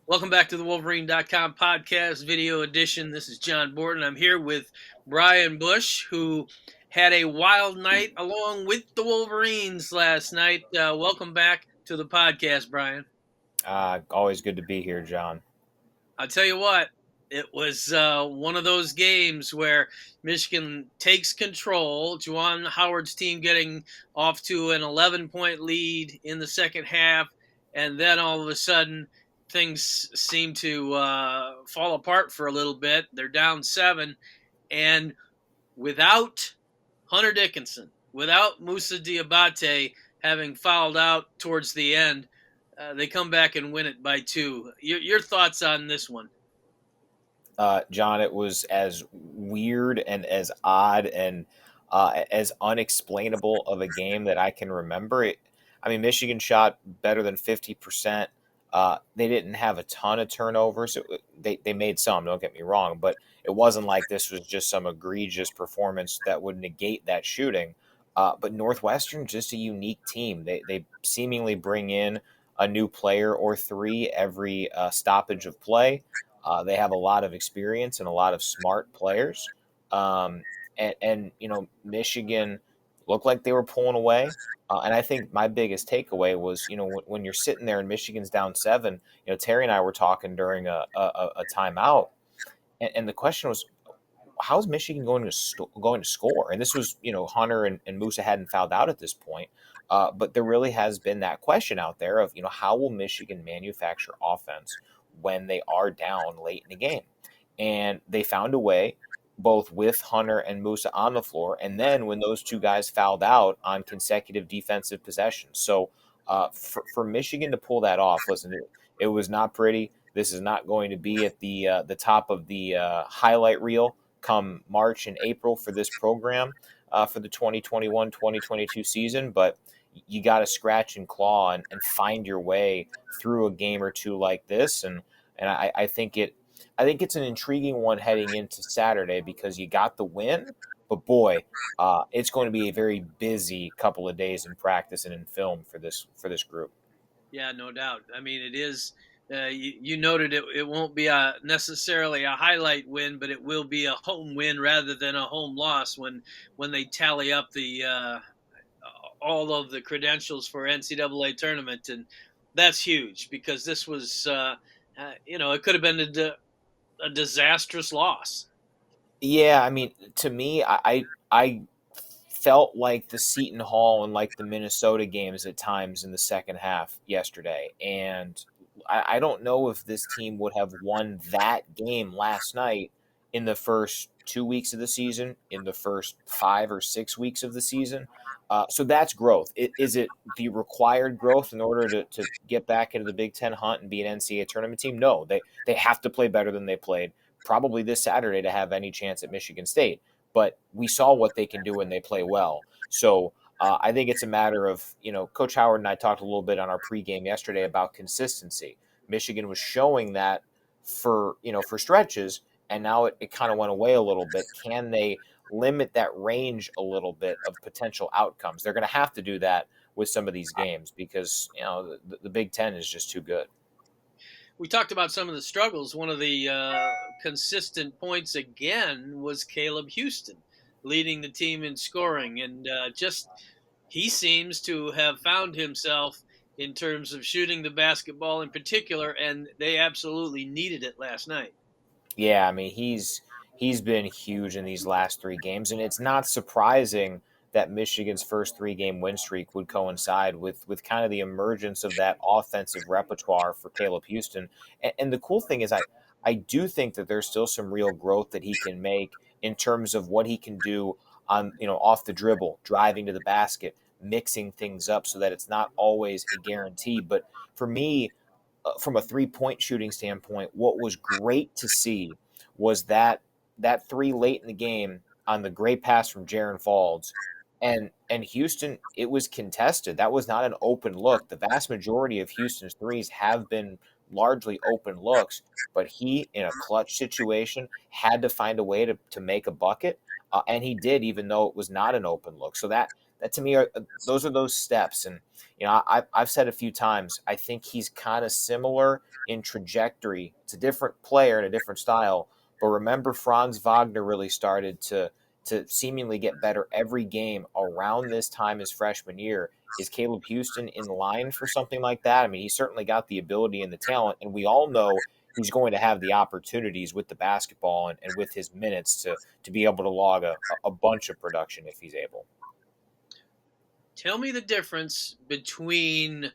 Welcome back to the Wolverine.com podcast video edition. This is John Borton. I'm here with Brian Boesch, who had a wild night along with the Wolverines last night. Welcome back to the podcast, Brian. Always good to be here, John. I'll tell you what, it was one of those games where Michigan takes control. Juwan Howard's team getting off to an 11-point lead in the second half, and then all of a sudden things seem to fall apart for a little bit. They're down 7, and without Hunter Dickinson, without Musa Diabate having fouled out towards the end, they come back and win it by 2. Your thoughts on this one? John, it was as weird and as odd and as unexplainable of a game that I can remember. Michigan shot better than 50%. They didn't have a ton of turnovers. They made some, don't get me wrong, but it wasn't like this was just some egregious performance that would negate that shooting. But Northwestern, just a unique team. They seemingly bring in a new player or three every stoppage of play. They have a lot of experience and a lot of smart players. Um, Michigan looked like they were pulling away. And I think my biggest takeaway was, when you're sitting there and Michigan's down 7, Terry and I were talking during a timeout. And the question was, how's Michigan going to score? And this was, Hunter and Musa hadn't fouled out at this point. But there really has been that question out there of, how will Michigan manufacture offense when they are down late in the game? And they found a way, both with Hunter and Musa on the floor, and then when those two guys fouled out on consecutive defensive possessions. So for Michigan to pull that off, listen, it was not pretty. This is not going to be at the top of the highlight reel come March and April for this program for the 2021-2022 season, but you got to scratch and claw and find your way through a game or two like this, and I think it's an intriguing one heading into Saturday because you got the win, but boy, it's going to be a very busy couple of days in practice and in film for this group. Yeah, no doubt. I mean, it is. You noted it won't be necessarily a highlight win, but it will be a home win rather than a home loss when they tally up the all of the credentials for NCAA tournament, and that's huge because this was it could have been a disastrous loss. Yeah, to me, I felt like the Seton Hall and like the Minnesota games at times in the second half yesterday. And I don't know if this team would have won that game last night in the first 2 weeks of the season, in the first 5 or 6 weeks of the season. So that's growth. Is it the required growth in order to get back into the Big Ten hunt and be an NCAA tournament team? No, they have to play better than they played probably this Saturday to have any chance at Michigan State. But we saw what they can do when they play well. So I think it's a matter of, Coach Howard and I talked a little bit on our pregame yesterday about consistency. Michigan was showing that for stretches, and now it kind of went away a little bit. Can they limit that range a little bit of potential outcomes? They're going to have to do that with some of these games because, the Big Ten is just too good. We talked about some of the struggles. One of the consistent points again was Caleb Houston leading the team in scoring, and he seems to have found himself in terms of shooting the basketball in particular, and they absolutely needed it last night. Yeah, he's been huge in these last 3 games, and it's not surprising that Michigan's first 3-game win streak would coincide with kind of the emergence of that offensive repertoire for Caleb Houston. And the cool thing is, I do think that there's still some real growth that he can make in terms of what he can do on off the dribble, driving to the basket, mixing things up so that it's not always a guarantee. But for me, from a 3-point shooting standpoint, what was great to see was that three late in the game on the great pass from Jaron Falls. And Houston, it was contested. That was not an open look. The vast majority of Houston's threes have been largely open looks, but he, in a clutch situation, had to find a way to make a bucket, and he did, even though it was not an open look. So that that to me those are those steps. And I've said a few times, I think he's kind of similar in trajectory. It's a different player and a different style, but remember, Franz Wagner really started to seemingly get better every game around this time his freshman year. Is Caleb Houston in line for something like that? I mean, he certainly got the ability and the talent, and we all know he's going to have the opportunities with the basketball and with his minutes to be able to log a bunch of production if he's able. Tell me the difference between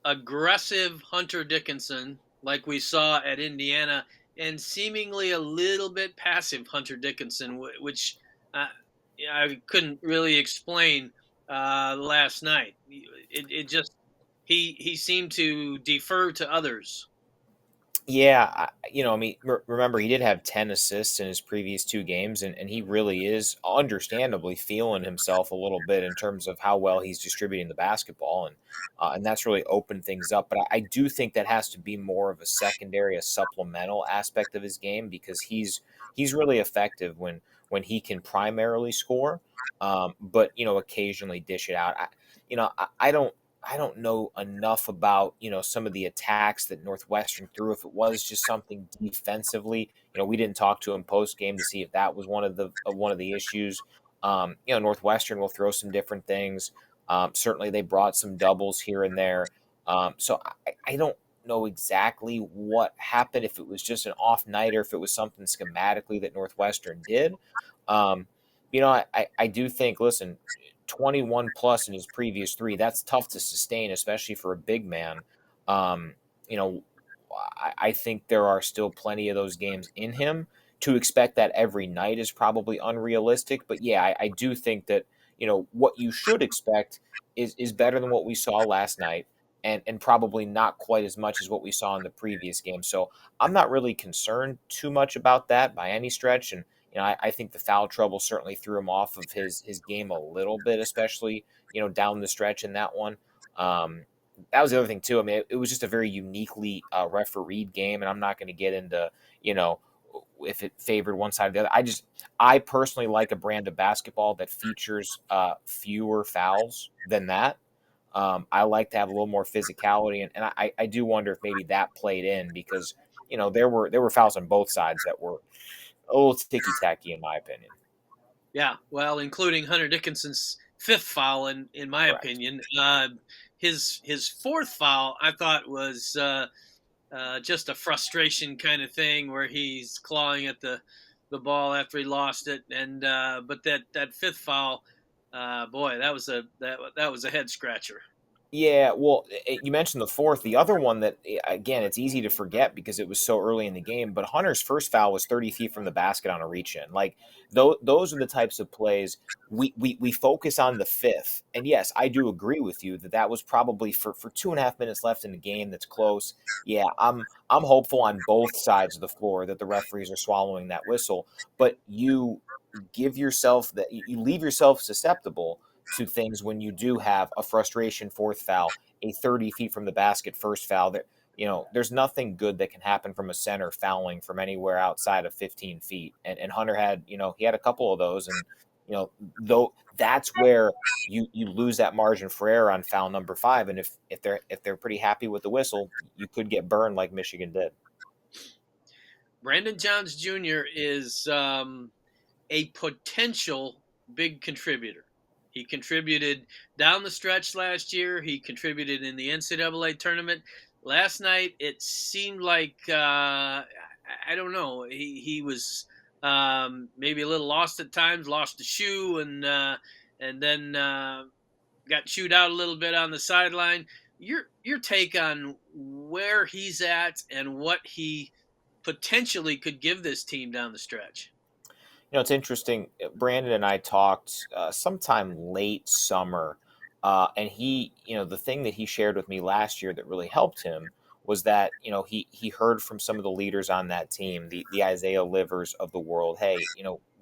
aggressive Hunter Dickinson, like we saw at Indiana, and seemingly a little bit passive Hunter Dickinson, which uh, I couldn't really explain last night. It just he seemed to defer to others. Yeah, I mean, remember he did have 10 assists in his previous two games, and he really is understandably feeling himself a little bit in terms of how well he's distributing the basketball, and that's really opened things up. But I do think that has to be more of a secondary, a supplemental aspect of his game because he's really effective when he can primarily score, but occasionally dish it out. I don't know enough about some of the attacks that Northwestern threw. If it was just something defensively, we didn't talk to him post game to see if that was one of the issues. Northwestern will throw some different things. Certainly, they brought some doubles here and there. So I don't know exactly what happened. If it was just an off night or if it was something schematically that Northwestern did. Um, I do think. Listen, 21 plus in his previous three. That's tough to sustain, especially for a big man. Um, you know, I think there are still plenty of those games in him. To expect that every night is probably unrealistic. But yeah, I do think that what you should expect is better than what we saw last night, and probably not quite as much as what we saw in the previous game. So I'm not really concerned too much about that by any stretch. And I think the foul trouble certainly threw him off of his game a little bit, especially down the stretch in that one. That was the other thing too. I mean, it was just a very uniquely refereed game, and I'm not going to get into you know if it favored one side or the other. I personally like a brand of basketball that features fewer fouls than that. I like to have a little more physicality, and I do wonder if maybe that played in because there were fouls on both sides that were a little ticky tacky in my opinion. Yeah, well, including Hunter Dickinson's fifth foul, in my Correct. opinion. His fourth foul, I thought, was just a frustration kind of thing where he's clawing at the ball after he lost it, and but that fifth foul, boy, that was a head scratcher. Yeah, well, you mentioned the fourth. The other one that, again, it's easy to forget because it was so early in the game. But Hunter's first foul was 30 feet from the basket on a reach in. Like those are the types of plays we focus on the fifth. And yes, I do agree with you that that was probably for 2.5 minutes left in the game. That's close. Yeah, I'm hopeful on both sides of the floor that the referees are swallowing that whistle. But you give yourself that you leave yourself susceptible to things when you do have a frustration fourth foul, a 30 feet from the basket first foul. That there's nothing good that can happen from a center fouling from anywhere outside of 15 feet. And Hunter had he had a couple of those, and though that's where you lose that margin for error on foul number five. And if they're pretty happy with the whistle, you could get burned like Michigan did. Brandon Johns Jr. is a potential big contributor. He contributed down the stretch last year. He contributed in the NCAA tournament. Last night, it seemed like I don't know. He was maybe a little lost at times. Lost a shoe and then got chewed out a little bit on the sideline. Your take on where he's at and what he potentially could give this team down the stretch? It's interesting. Brandon and I talked sometime late summer, and the thing that he shared with me last year that really helped him was that he heard from some of the leaders on that team, the Isaiah Livers of the world. Hey,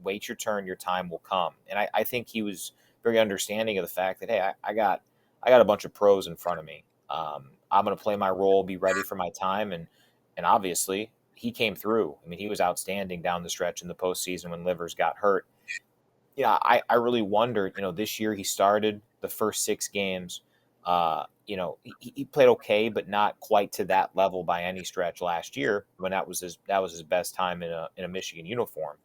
wait your turn, your time will come. And I think he was very understanding of the fact that hey, I got a bunch of pros in front of me. I'm going to play my role, be ready for my time, and obviously he came through. I mean, he was outstanding down the stretch in the postseason when Livers got hurt. I really wondered, this year he started the first 6 games. He played okay, but not quite to that level by any stretch last year when that was his best time in a Michigan uniform.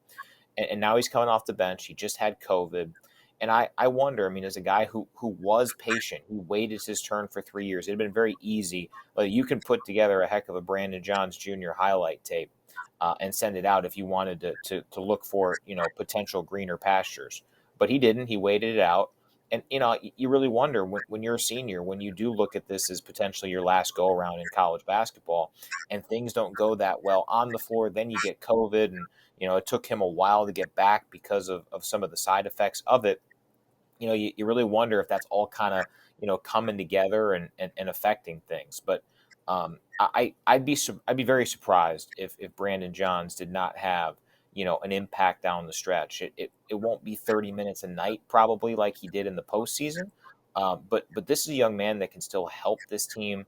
And now he's coming off the bench. He just had COVID. And I wonder, I mean, as a guy who was patient, who waited his turn for 3 years, it had been very easy. But you can put together a heck of a Brandon Johns Jr. highlight tape and send it out if you wanted to look for, potential greener pastures. But he didn't. He waited it out. And, you really wonder when you're a senior, when you do look at this as potentially your last go around in college basketball and things don't go that well on the floor, then you get COVID and it took him a while to get back because of some of the side effects of it. You really wonder if that's all kind of, coming together and affecting things. But I'd be very surprised if Brandon Johns did not have, an impact down the stretch. It won't be 30 minutes a night probably like he did in the postseason. But this is a young man that can still help this team.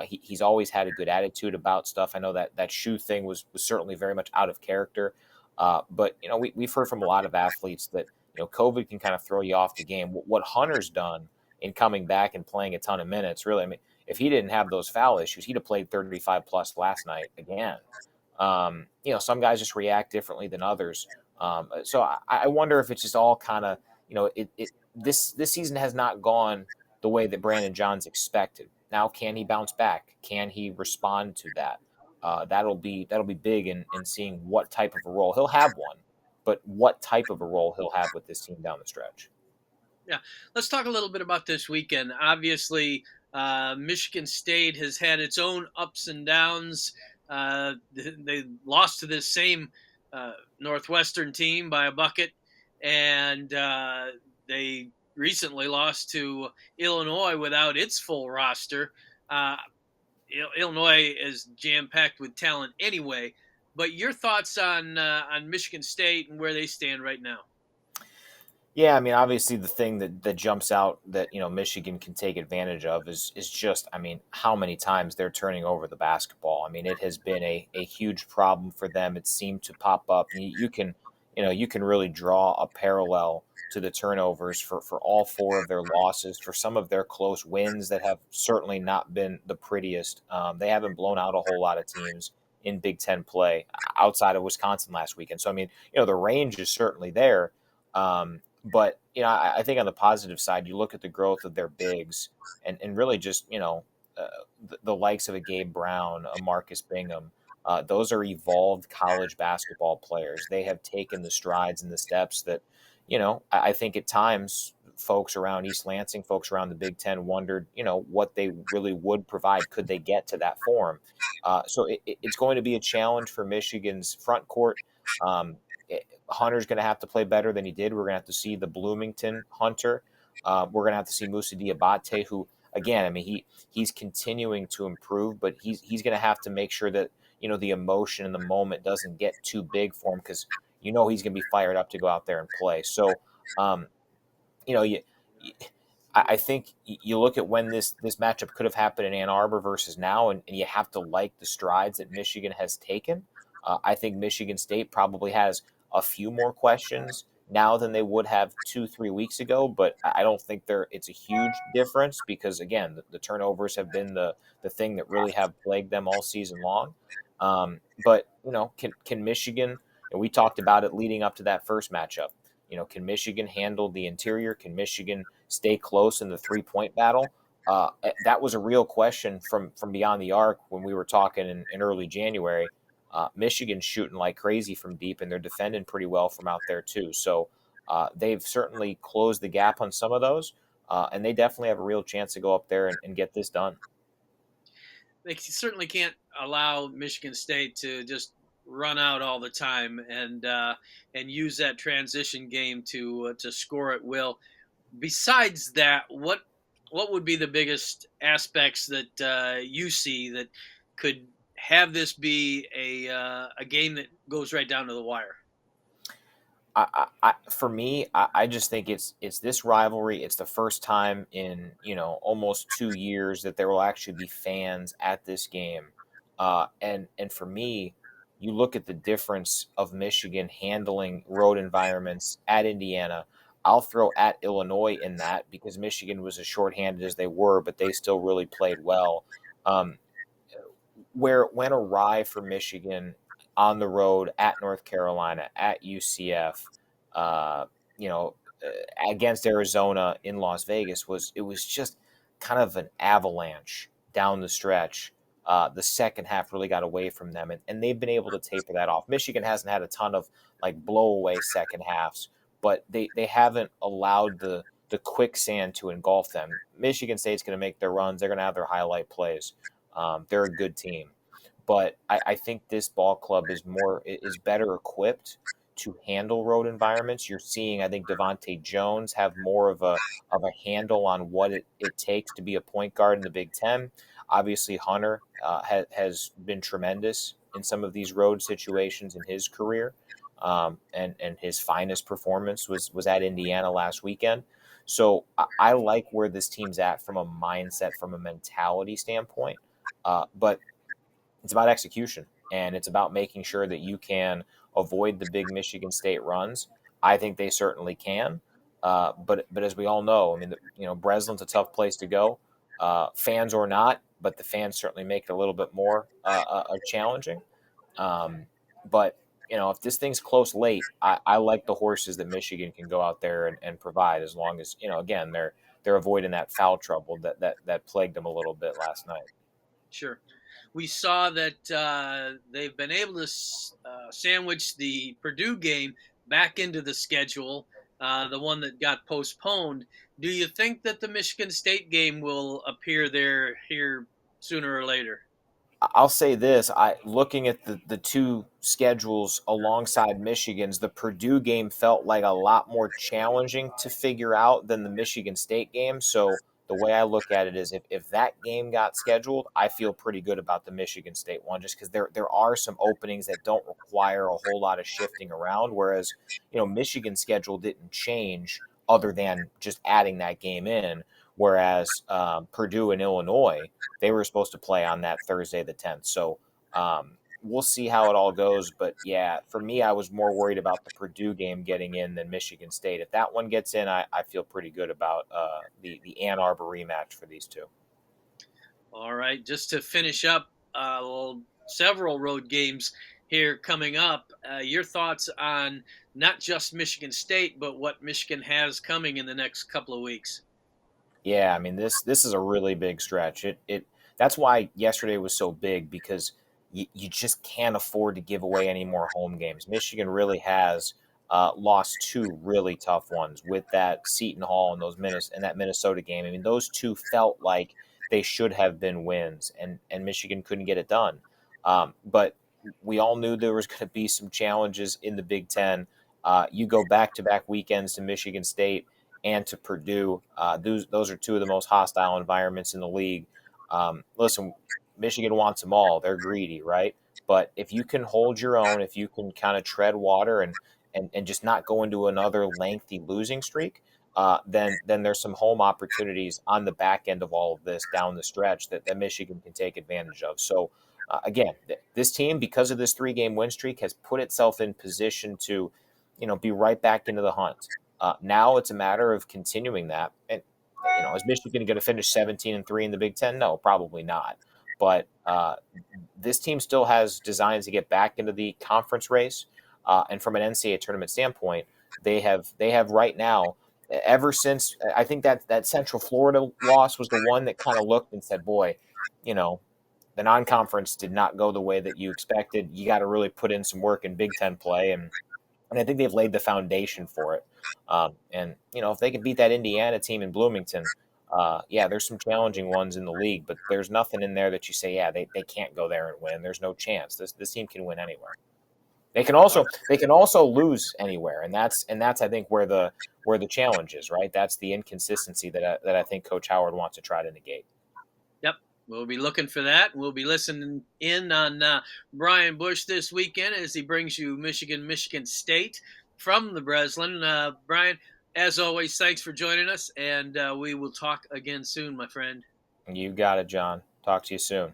He's always had a good attitude about stuff. I know that shoe thing was certainly very much out of character. But we've heard from a lot of athletes that COVID can kind of throw you off the game. What Hunter's done in coming back and playing a ton of minutes, really, I mean, if he didn't have those foul issues, he'd have played 35 plus last night again. Some guys just react differently than others. So I wonder if it's just all kind of, this season has not gone the way that Brandon Johns expected. Now, can he bounce back? Can he respond to that? That'll be big in seeing what type of a role he'll have one, but what type of a role he'll have with this team down the stretch. Yeah, let's talk a little bit about this weekend. Obviously, Michigan State has had its own ups and downs. They lost to this same Northwestern team by a bucket, and they recently lost to Illinois without its full roster. Uh, Illinois is jam packed with talent anyway. But your thoughts on Michigan State and where they stand right now? Yeah, I mean, obviously the thing that jumps out that Michigan can take advantage of is just, I mean, how many times they're turning over the basketball. I mean, it has been a huge problem for them. It seemed to pop up. And you can really draw a parallel to the turnovers for all four of their losses, for some of their close wins that have certainly not been the prettiest. They haven't blown out a whole lot of teams in Big Ten play outside of Wisconsin last weekend. So I mean, the range is certainly there. But I think on the positive side, you look at the growth of their bigs, and really just the likes of a Gabe Brown, a Marcus Bingham. Those are evolved college basketball players. They have taken the strides and the steps that I think at times folks around East Lansing, folks around the Big Ten wondered what they really would provide. Could they get to that form? So it's going to be a challenge for Michigan's front court. Um, Hunter's going to have to play better than he did. We're going to have to see the Bloomington Hunter. We're going to have to see Moussa Diabate, who, again, I mean, he's continuing to improve, but he's going to have to make sure that the emotion in the moment doesn't get too big for him, because he's going to be fired up to go out there and play. So, um, you know, you, I think you look at when this matchup could have happened in Ann Arbor versus now, and you have to like the strides that Michigan has taken. I think Michigan State probably has a few more questions now than they would have 2-3 weeks ago, but I don't think it's a huge difference because, again, the turnovers have been the thing that really have plagued them all season long. But can Michigan? And we talked about it leading up to that first matchup. Can Michigan handle the interior? Can Michigan stay close in the 3-point battle? That was a real question from beyond the arc when we were talking in early January. Michigan's shooting like crazy from deep, and they're defending pretty well from out there too. So they've certainly closed the gap on some of those, and they definitely have a real chance to go up there and get this done. They certainly can't allow Michigan State to just run out all the time and use that transition game to score at will. Besides that, what would be the biggest aspects that you see that could have this be a game that goes right down to the wire? For me, I just think it's this rivalry. It's the first time in almost 2 years that there will actually be fans at this game, and for me, you look at the difference of Michigan handling road environments at Indiana. I'll throw at Illinois in that because Michigan was as shorthanded as they were, but they still really played well. Um, where it went awry for Michigan on the road at North Carolina, at UCF, uh, you know, against Arizona in Las Vegas was just kind of an avalanche down the stretch. The second half really got away from them, and they've been able to taper that off. Michigan hasn't had a ton of like blowaway second halves, but they haven't allowed the quicksand to engulf them. Michigan State's going to make their runs. They're going to have their highlight plays. They're a good team, but I think this ball club is better equipped to handle road environments. You're seeing, I think, Devontae Jones have more of a handle on what it takes to be a point guard in the Big Ten. Obviously, Hunter has been tremendous in some of these road situations in his career, and his finest performance was at Indiana last weekend. So I like where this team's at from a mindset, from a mentality standpoint. But it's about execution, and it's about making sure that you can avoid the big Michigan State runs. I think they certainly can. But as we all know, I mean, Breslin's a tough place to go, fans or not. But the fans certainly make it a little bit more challenging. Um, but if this thing's close late, I like the horses that Michigan can go out there and provide, as long as again they're avoiding that foul trouble that plagued them a little bit last night. Sure. We saw that they've been able to sandwich the Purdue game back into the schedule, the one that got postponed. Do you think that the Michigan State game will appear there here sooner or later? I'll say this: I looking at the two schedules alongside Michigan's, the Purdue game felt like a lot more challenging to figure out than the Michigan State game. So the way I look at it is, if that game got scheduled, I feel pretty good about the Michigan State one, just because there are some openings that don't require a whole lot of shifting around. Whereas Michigan's schedule didn't change other than just adding that game in. Whereas Purdue and Illinois, they were supposed to play on that Thursday the 10th. So we'll see how it all goes. But yeah, for me, I was more worried about the Purdue game getting in than Michigan State. If that one gets in, I feel pretty good about the Ann Arbor rematch for these two. All right, just to finish up, several road games here coming up. Your thoughts on not just Michigan State, but what Michigan has coming in the next couple of weeks? Yeah, I mean this is a really big stretch. It That's why yesterday was so big, because you just can't afford to give away any more home games. Michigan really has lost two really tough ones with that Seton Hall and that Minnesota game. I mean, those two felt like they should have been wins, and Michigan couldn't get it done. But we all knew there was going to be some challenges in the Big Ten. You go back to back weekends to Michigan State and to Purdue. Those are two of the most hostile environments in the league. Listen, Michigan wants them all. They're greedy, right? But if you can hold your own, if you can kind of tread water and just not go into another lengthy losing streak, then there's some home opportunities on the back end of all of this down the stretch that Michigan can take advantage of. So again, this team, because of this 3-game win streak, has put itself in position to, be right back into the hunt. Now it's a matter of continuing that. And is Michigan going to finish 17-3 in the Big Ten? No, probably not. But this team still has designs to get back into the conference race. And from an NCAA tournament standpoint, they have right now, ever since I think that Central Florida loss was the one that kind of looked and said, boy, the non-conference did not go the way that you expected. You got to really put in some work in Big Ten play, and I think they've laid the foundation for it. And if they can beat that Indiana team in Bloomington, yeah, there's some challenging ones in the league, but there's nothing in there that you say, yeah, they can't go there and win. There's no chance. This team can win anywhere. They can also lose anywhere, and that's I think where the challenge is, right? That's the inconsistency that I think Coach Howard wants to try to negate. Yep. We'll be looking for that. We'll be listening in on Brian Boesch this weekend as he brings you Michigan State from the Breslin. Brian, as always, thanks for joining us, and we will talk again soon, my friend. You got it, John. Talk to you soon.